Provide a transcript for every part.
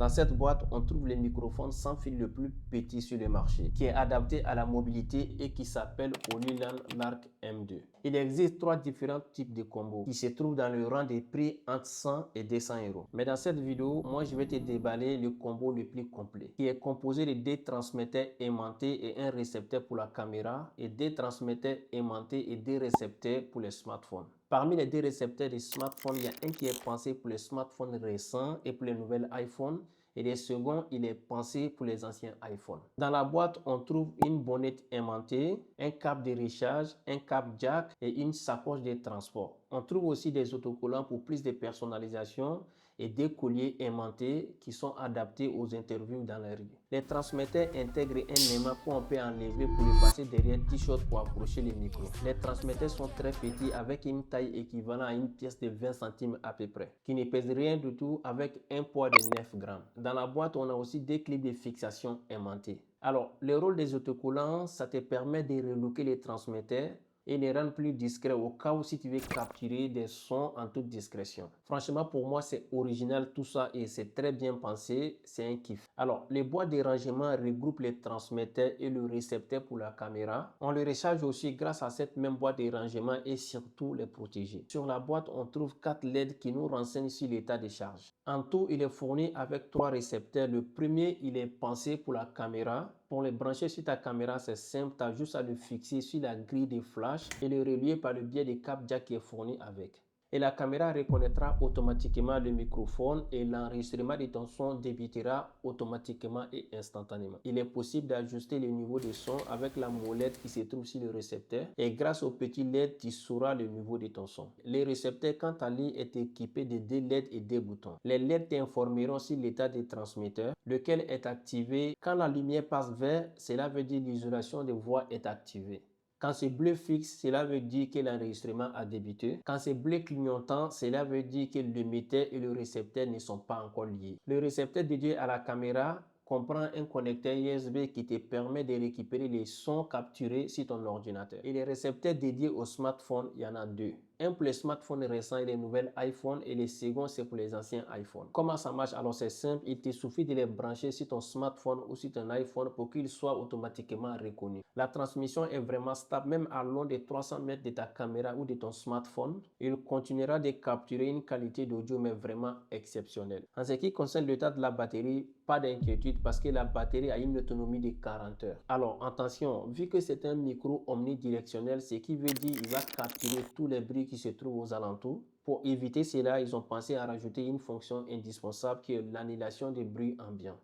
Dans cette boîte, on trouve le microphone sans fil le plus petit sur le marché, qui est adapté à la mobilité et qui s'appelle Holyland Lark M2. Il existe 3 différents types de combos qui se trouvent dans le rang des prix entre 100 et 200 euros. Mais dans cette vidéo, moi je vais te déballer le combo le plus complet, qui est composé de 2 transmetteurs aimantés et un récepteur pour la caméra, et 2 transmetteurs aimantés et 2 récepteurs pour les smartphones. Parmi les 2 récepteurs des smartphones, il y a un qui est pensé pour les smartphones récents et pour les nouvelles iPhones, et le second, il est pensé pour les anciens iPhones. Dans la boîte, on trouve une bonnette aimantée, un câble de recharge, un câble jack et une sacoche de transport. On trouve aussi des autocollants pour plus de personnalisation et des colliers aimantés qui sont adaptés aux interviews dans la rue. Les transmetteurs intègrent un aimant qu'on peut enlever pour le passer derrière le t-shirt pour accrocher les micros. Les transmetteurs sont très petits avec une taille équivalente à une pièce de 20 centimes à peu près, qui ne pèse rien du tout avec un poids de 9 grammes. Dans la boîte, on a aussi des clips de fixation aimantés. Alors, le rôle des autocollants, ça te permet de relooker les transmetteurs et les rendre plus discrets au cas où si tu veux capturer des sons en toute discrétion. Franchement, pour moi, c'est original tout ça et c'est très bien pensé. C'est un kiff. Alors, les boîtes de rangement regroupent les transmetteurs et le récepteur pour la caméra. On le recharge aussi grâce à cette même boîte de rangement et surtout les protéger. Sur la boîte, on trouve 4 LED qui nous renseignent sur l'état de charge. En tout, il est fourni avec 3 récepteurs. Le premier, il est pensé pour la caméra. Pour les brancher sur ta caméra, c'est simple, tu as juste à le fixer sur la grille de flash et le relier par le biais des câbles jack qui est fourni avec. Et la caméra reconnaîtra automatiquement le microphone et l'enregistrement de ton son débutera automatiquement et instantanément. Il est possible d'ajuster le niveau de son avec la molette qui se trouve sur le récepteur et grâce au petit LED, tu sauras le niveau de ton son. Le récepteur, quant à lui, est équipé de 2 LED et 2 boutons. Les LED t'informeront sur l'état des transmetteurs, lequel est activé. Quand la lumière passe vert, cela veut dire l'isolation de voix est activée. Quand c'est bleu fixe, cela veut dire que l'enregistrement a débuté. Quand c'est bleu clignotant, cela veut dire que l'émetteur et le récepteur ne sont pas encore liés. Le récepteur dédié à la caméra comprend un connecteur USB qui te permet de récupérer les sons capturés sur ton ordinateur. Et les récepteurs dédiés au smartphone, il y en a 2. Un pour les smartphones récents et les nouvelles iPhones et le second c'est pour les anciens iPhones. Comment ça marche? Alors c'est simple, il te suffit de les brancher sur ton smartphone ou sur ton iPhone pour qu'ils soient automatiquement reconnus. La transmission est vraiment stable, même à long de 300 mètres de ta caméra ou de ton smartphone. Il continuera de capturer une qualité d'audio mais vraiment exceptionnelle. En ce qui concerne l'état de la batterie, pas d'inquiétude parce que la batterie a une autonomie de 40 heures. Alors attention, vu que c'est un micro omnidirectionnel, ce qui veut dire qu'il va capturer tous les bruits qui se trouvent aux alentours. Pour éviter cela, ils ont pensé à rajouter une fonction indispensable qui est l'annulation des bruits ambiants.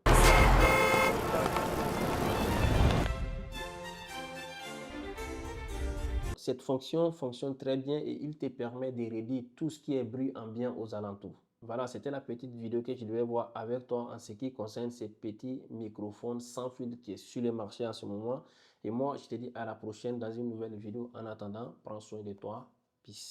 Cette fonction fonctionne très bien et il te permet de réduire tout ce qui est bruit ambiant aux alentours. Voilà, c'était la petite vidéo que je devais voir avec toi en ce qui concerne ces petits microphones sans fil qui est sur le marché en ce moment. Et moi, je te dis à la prochaine dans une nouvelle vidéo. En attendant, prends soin de toi.